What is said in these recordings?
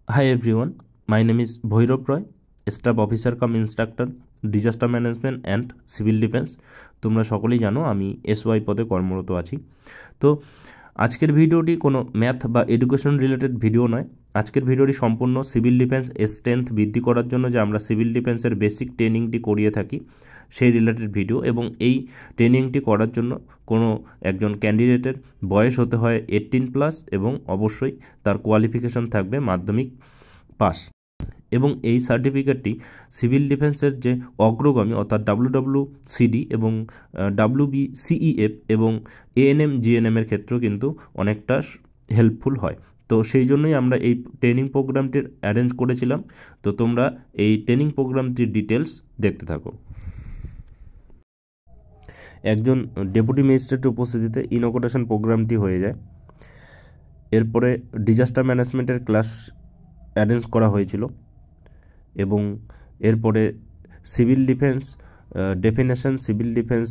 Hi everyone, my name is Bhairav Roy, Staff Officer cum instructor disaster management and civil defence. তোমরা সকলেই জানো আমি SY পদে কর্মরত আছি। তো আজকের ভিডিওটি কোনো ম্যাথ বা এডুকেশন রিলেটেড ভিডিও নয়। আজকের ভিডিওটি সম্পূর্ণ সিভিল ডিফেন্স স্ট্রেংথ বৃদ্ধি করার জন্য যে আমরা সিভিল ডিফেন্সের বেসিক ট্রেনিংটি করিয়ে থাকি সেই রিলেটেড ভিডিও, এবং এই ট্রেনিংটি করার জন্য কোনো একজন ক্যান্ডিডেটের বয়স হতে হয় 18+ এবং অবশ্যই তার কোয়ালিফিকেশন থাকবে মাধ্যমিক পাস। এবং এই সার্টিফিকেটটি সিভিল ডিফেন্সের যে অগ্রগামী অর্থাৎ WWCD এবং WBCEF এবং ANM GNM এর ক্ষেত্রেও কিন্তু অনেকটা হেল্পফুল হয়। তো সেই জন্যই আমরা এই ট্রেনিং প্রোগ্রামটির অ্যারেঞ্জ করেছিলাম। তো তোমরা এই ট্রেনিং প্রোগ্রামটির ডিটেলস দেখতে থাকো। একজন ডেপুটি ম্যাজিস্ট্রেটের উপস্থিতিতে ইনঅকুরেশন প্রোগ্রামটি হয়ে যায়। এরপরে ডিজাস্টার ম্যানেজমেন্টের ক্লাস অ্যারেঞ্জ করা হয়েছিল এবং এরপরে civil defence definition, civil defence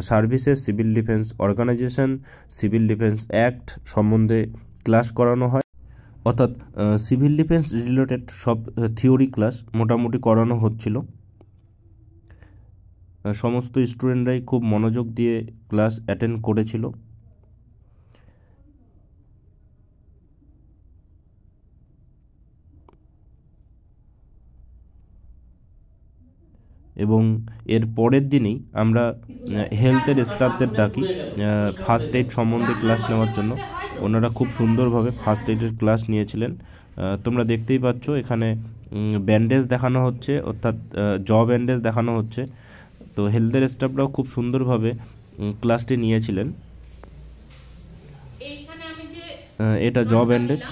services, civil defence organisation, civil defence act সম্বন্ধে ক্লাস করানো হয়। অর্থাৎ সিভিল ডিফেন্স রিলেটেড সব থিওরি ক্লাস মোটামুটি করানো হচ্ছিল। সমস্ত স্টুডেন্টরাই খুব মনোযোগ দিয়ে ক্লাস অ্যাটেন্ড করেছিল। এবং এর পরের দিনেই আমরা হেলথের স্টাফদের ডাকি ফার্স্ট এইড সম্বন্ধে ক্লাস নেওয়ার জন্য। ওনারা খুব সুন্দরভাবে ফার্স্ট এইডের ক্লাস নিয়েছিলেন। তোমরা দেখতেই পাচ্ছ এখানে ব্যান্ডেজ দেখানো হচ্ছে, অর্থাৎ জ ব্যান্ডেজ দেখানো হচ্ছে। তো হেলথের স্টাফরাও খুব সুন্দরভাবে ক্লাসটি নিয়েছিলেন। এটা জ ব্যান্ডেজ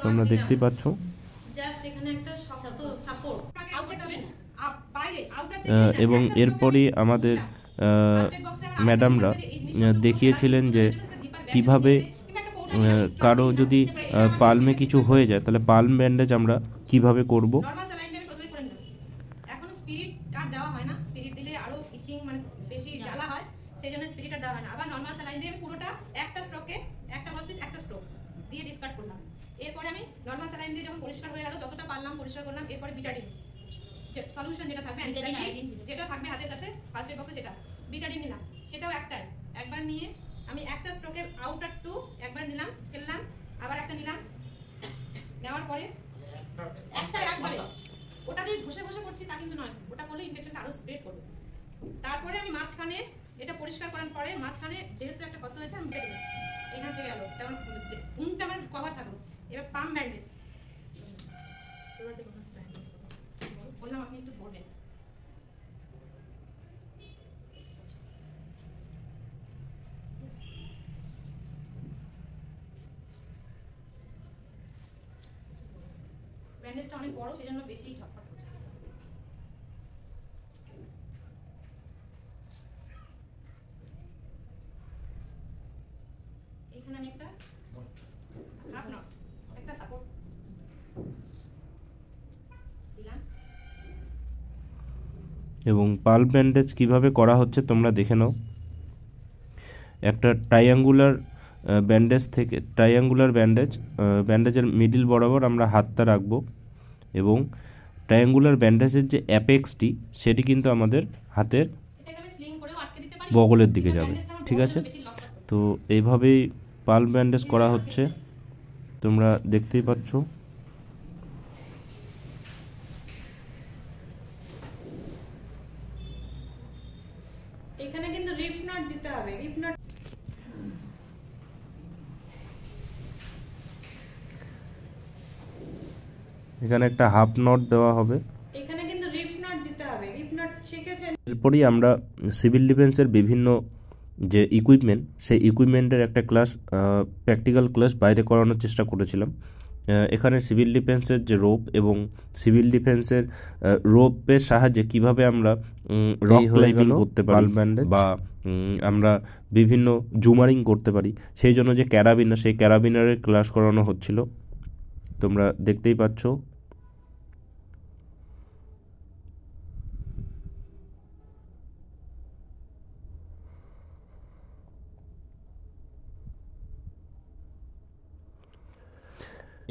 তোমরা দেখতেই পাচ্ছ। এবং এরপরই আমাদের ম্যাডামরা দেখিয়েছিলেন যে কিভাবে কারো যদি পালমে কিছু হয়ে যায় তাহলে পালম ব্যান্ডেজ আমরা কিভাবে করব। এরপরে আমি নরমাল স্যালাইন দিয়ে যখন পরিষ্কার হয়ে গেল যতটা পারলাম পরিষ্কার করলাম। এরপরে বিটাডিন সলিউশন যেটা থাকবে যেটা থাকবে হাতের কাছে ফার্স্ট এড বক্সে সেটা বিটাডিন নিলাম। সেটাও একটাই, একবার নিয়ে আমি একটা স্ট্রোকের আউটার টু একবার নিলাম, ফেললাম, আবার একটা নিলাম, নেওয়ার পরে একবারে ওটা দিয়ে ঘষে ঘষে করছি তা কিন্তু নয়, ওটা করলে ইনফেকশনটা আরো স্প্রেড করবে। তারপরে আমি মাঝখানে এটা পরিষ্কার করার পরে মাঝখানে যেহেতু একটা ক্ষত হয়েছে আমি কেটে দিলাম, এখান থেকে গেল তেমন উনটা আমার কভার থাকলো। এবার পাম ব্যান্ডেজ বললাম আপনি একটু ধরবেন। ব্যান্ডেজটা অনেক বড় সেজন্য বেশি ছটফট করছে। এখানে আমি একটা হাফ নট একটা সাপোর্ট দিলাম। এবং পাল ব্যান্ডেজ কিভাবে করা হচ্ছে তোমরা দেখে নাও। একটা ট্রায়াঙ্গুলার ব্যান্ডেজ থেকে ব্যান্ডেজের মিডিল বরাবর আমরা হাতটা রাখবো এবং ট্রায়াঙ্গুলার ব্যান্ডেজের যে অ্যাপেক্সটি সেটি কিন্তু আমাদের হাতের বগলের দিকে যাবে, ঠিক আছে? তো এইভাবেই পাল ব্যান্ডেজ করা হচ্ছে, তোমরা দেখতেই পাচ্ছ। এখানে কিন্তু রিপ নট দিতে হবে, রিপ নট এখানে একটা হাফ নট দেওয়া হবে। এখানে কিন্তু রিপ নট দিতে হবে, রিপ নট শিখেছেন। এরপরই আমরা সিভিল ডিফেন্সের বিভিন্ন যে ইকুইপমেন্ট সেই ইকুইপমেন্টের একটা ক্লাস প্র্যাকটিক্যাল ক্লাস বাইরে করানোর চেষ্টা করেছিলাম। এখানে সিভিল ডিফেন্সের যে রোপ এবং সিভিল ডিফেন্সের রোপের সাহায্যে কিভাবে আমরা রক ক্লাইম্বিং করতে পারি বা আমরা বিভিন্ন জুমারিং করতে পারি সেই জন্য যে ক্যারাবিনার, সেই ক্যারাবিনারের ক্লাস করানো হচ্ছিল, তোমরা দেখতেই পাচ্ছ।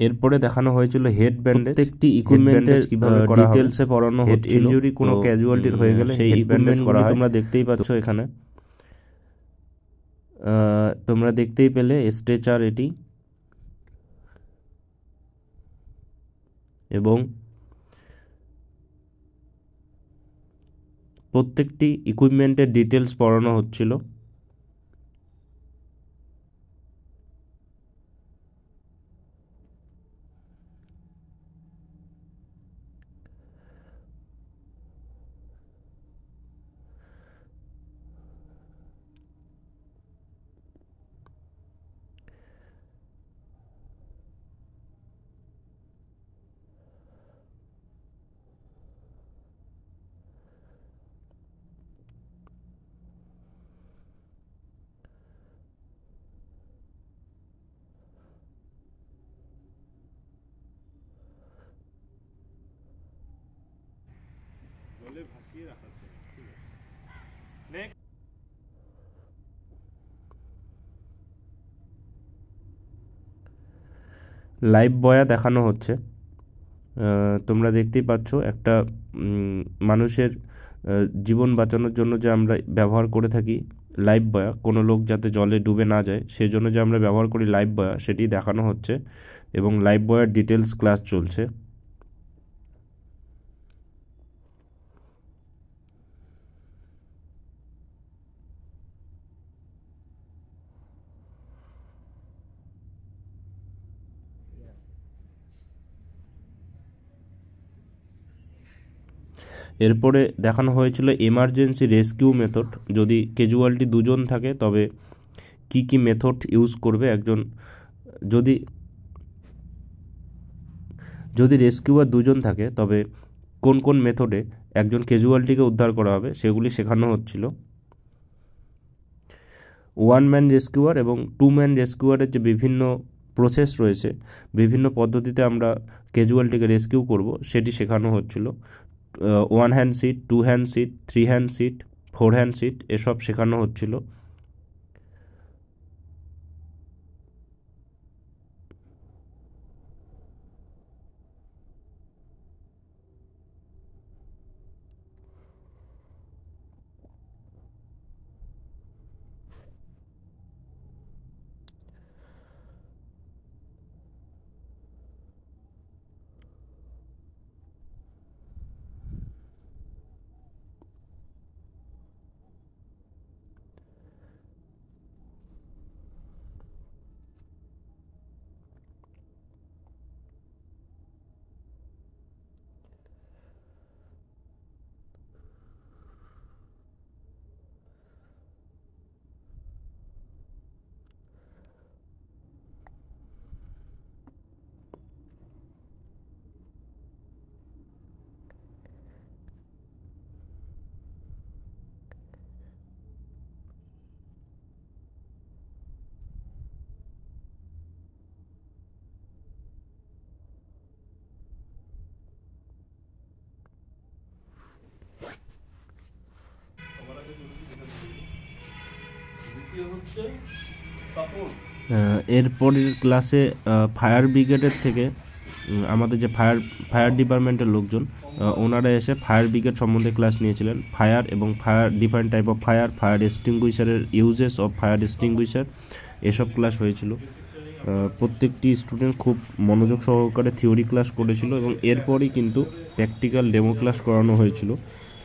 এরপরে দেখানো হয়েছিল হেড ব্যান্ডেজ, প্রত্যেকটি ইকুইপমেন্টের কিভাবে করা হবে, ডিটেইলসে পড়ানো হচ্ছিল। ইনজুরি কোনো ক্যাজুয়ালিটি হয়ে গেলে সেই ব্যান্ডেজ করা হয়। তোমরা দেখতেই পাচ্ছ এখানে, তোমরা দেখতেই পেলে স্ট্রেচার এটি, এবং প্রত্যেকটি ইকুইপমেন্টের ডিটেলস পড়ানো হচ্ছিল। লাইভ বয়া দেখানো হচ্ছে। তোমরা দেখতেই পাচ্ছ একটা মানুষের জীবন বাঁচানোর জন্য যে আমরা ব্যবহার করে থাকি লাইভ বয়া, কোনো লোক যাতে জলে ডুবে না যায় সেজন্য যে আমরা ব্যবহার করি লাইভ বয়া, সেটি দেখানো হচ্ছে এবং লাইভ বয়ার ডিটেলস ক্লাস চলছে। এরপরে দেখানো হয়েছিল এমার্জেন্সি রেস্কিউ মেথড, যদি ক্যাজুয়ালিটি দুজন থাকে তবে কি কি মেথড ইউজ করবে একজন, যদি রেস্কিউয়ার দুজন থাকে তবে কোন কোন মেথডে একজন ক্যাজুয়ালিটিকে উদ্ধার করা হবে সেগুলি শেখানো হচ্ছিল। ওয়ান ম্যান রেস্কিউয়ার এবং টু ম্যান রেস্কিউয়ারের যে বিভিন্ন প্রসেস রয়েছে, বিভিন্ন পদ্ধতিতে আমরা ক্যাজুয়ালিটিকে রেস্কিউ করব সেটি শেখানো হচ্ছিল। One hand seat, two hand seat, three hand seat, four hand seat এসব শেখানো হচ্ছিল। এরপরের ক্লাসে ফায়ার ব্রিগেডের থেকে আমাদের যে ফায়ার ডিপার্টমেন্টের লোকজন ওনারা এসে ফায়ার ব্রিগেড সম্বন্ধে ক্লাস নিয়েছিলেন। ফায়ার এবং fire different type of fire এক্সটিংগুইশারের ইউজেস অফ ফায়ার এক্সটিংগুইশার এসব ক্লাস হয়েছিল। প্রত্যেকটি স্টুডেন্ট খুব মনোযোগ সহকারে থিওরি ক্লাস করেছিল এবং এরপরই কিন্তু প্র্যাকটিক্যাল ডেমো ক্লাস করানো হয়েছিল।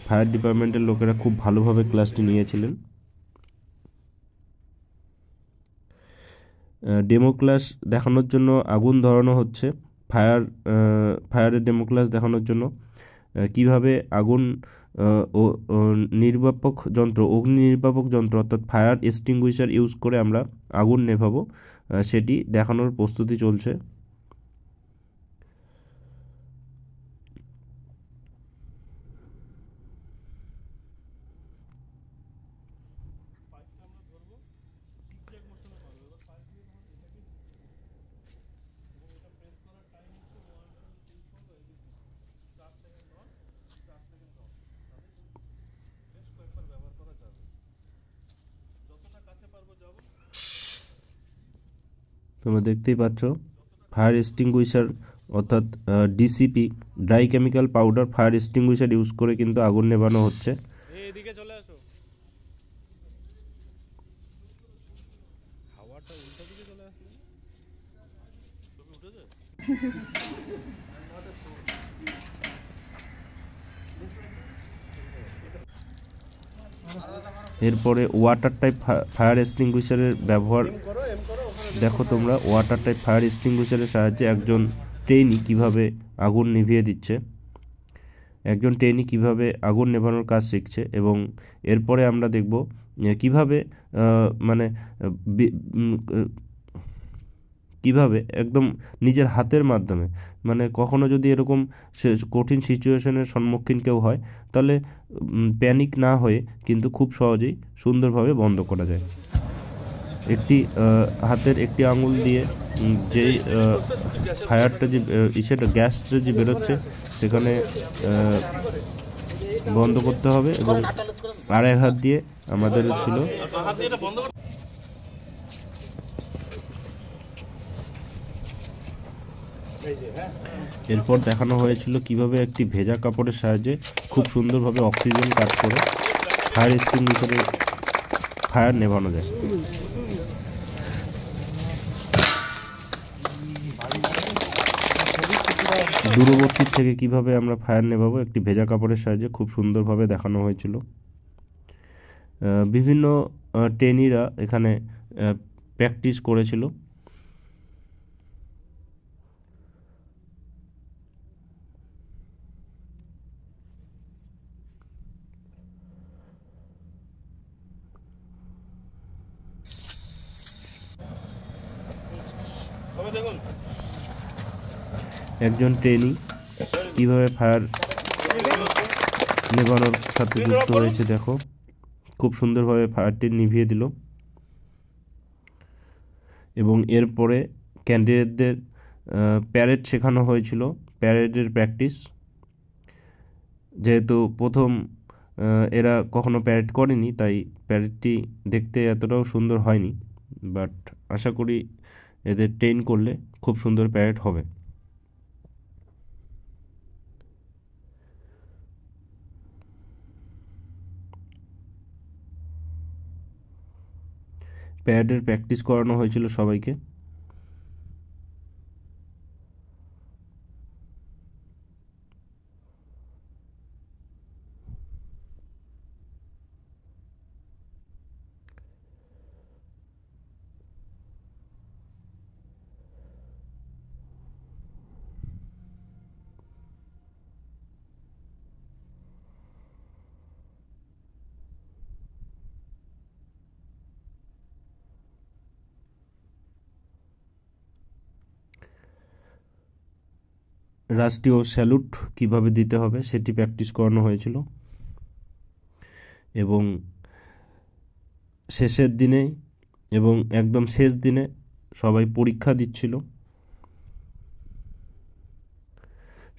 ফায়ার ডিপার্টমেন্টের লোকেরা খুব ভালোভাবে ক্লাসটি নিয়েছিলেন। ডেমো ক্লাস দেখানোর জন্য আগুন ধরানো হচ্ছে। ফায়ারের ডেমো ক্লাস দেখানোর জন্য কিভাবে আগুন অগ্নি নির্বাপক যন্ত্র অর্থাৎ ফায়ার এক্সটিংগুইশার ইউজ করে আমরা আগুন নেভাবো সেটি দেখানোর প্রস্তুতি চলছে। তোমরা দেখতেই পাচ্ছ ফায়ার এক্সটিংগুইশার অর্থাৎ DCP, dry chemical powder fire extinguisher use করে কিন্তু আগুন নেভানো হচ্ছে। এদিকে চলে আসো, হাওয়াটা উল্টো দিকে চলে আসলে তুমি উঠেছে। এরপরে ওয়াটার টাইপ ফায়ার এক্সটিংগুইশারের ব্যবহার দেখো তোমরা। ওয়াটার টাইপ ফায়ার এক্সটিংগুইশারের সাহায্যে একজন ট্রেনি কিভাবে আগুন নিভিয়ে দিচ্ছে, একজন ট্রেনি কিভাবে আগুন নেভানোর কাজ শিখছে। এবং এরপরে আমরা দেখব কিভাবে মানে কিভাবে একদম নিজের হাতের মাধ্যমে, মানে কখনো যদি এরকম কঠিন সিচুয়েশনের সম্মুখীন কেউ হয় তাহলে প্যানিক না হয়ে কিন্তু খুব সহজেই সুন্দরভাবে বন্ধ করা যায়। একটি হাতের একটি আঙুল দিয়ে যেই ফায়ারটা যে সেটা গ্যাসটা যে বেরোচ্ছে সেখানে বন্ধ করতে হবে, এবং আর এক হাত দিয়ে আমাদের ছিল এরপর দেখানো হয়েছিল কিভাবে একটি ভেজা কাপড়ের সাহায্যে খুব সুন্দরভাবে অক্সিজেন কাজ করে ফায়ার এক্সটিংগুইশারে ফায়ার নেভানো যায়। দূরবর্তী থেকে কিভাবে আমরা ফায়ার নেভাবো একটি ভেজা কাপড়ের সাহায্যে খুব সুন্দরভাবে দেখানো হয়েছিল। বিভিন্ন ট্রেনিরা এখানে প্র্যাকটিস করেছিল। একজন ট্রেনি কিভাবে ফায়ার নেভানোর সাথে যুক্ত হয়েছে দেখো, খুব সুন্দরভাবে ফায়ারটি নিভিয়ে দিল। এবং এরপরে ক্যান্ডিডেটদের প্যারেড শেখানো হয়েছিল, প্যারেডের প্র্যাকটিস। যেহেতু প্রথম এরা কখনো প্যারেড করেনি তাই প্যারেডটি দেখতে এতটাও সুন্দর হয়নি, বাট আশা করি এদের ট্রেন করলে খুব সুন্দর প্যারেড হবে। প্যারেডের প্র্যাকটিস করানো হয়েছিল সবাইকে। রাষ্ট্রীয় স্যালুট কিভাবে দিতে হবে সেটি প্র্যাকটিস করানো হয়েছিল। এবং শেষের দিনে এবং একদম শেষ দিনে সবাই পরীক্ষা দিচ্ছিল,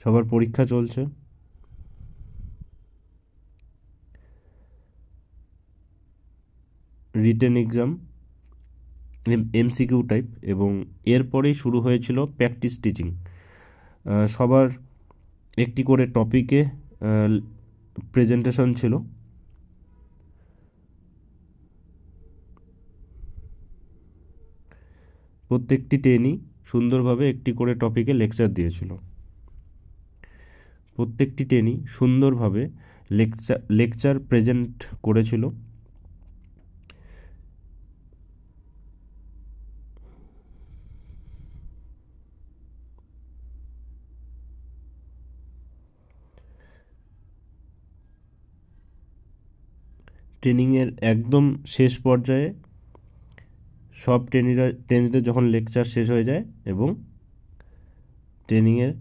সবার পরীক্ষা চলছে। রিটেন এক্সাম এমসিকিউ টাইপ, এবং এরপরেই শুরু হয়েছিল প্র্যাকটিস টিচিং। সবার একটি করে টপিকে প্রেজেন্টেশন ছিল। প্রত্যেকটি ট্রেনই সুন্দরভাবে একটি করে টপিকে লেকচার দিয়েছিল। প্রত্যেকটি ট্রেনই সুন্দরভাবে লেকচার প্রেজেন্ট করেছিল। ট্রেনিংয়ের একদম শেষ পর্যায়ে সব ট্রেনিদের যখন লেকচার শেষ হয়ে যায় এবং ট্রেনিংয়ের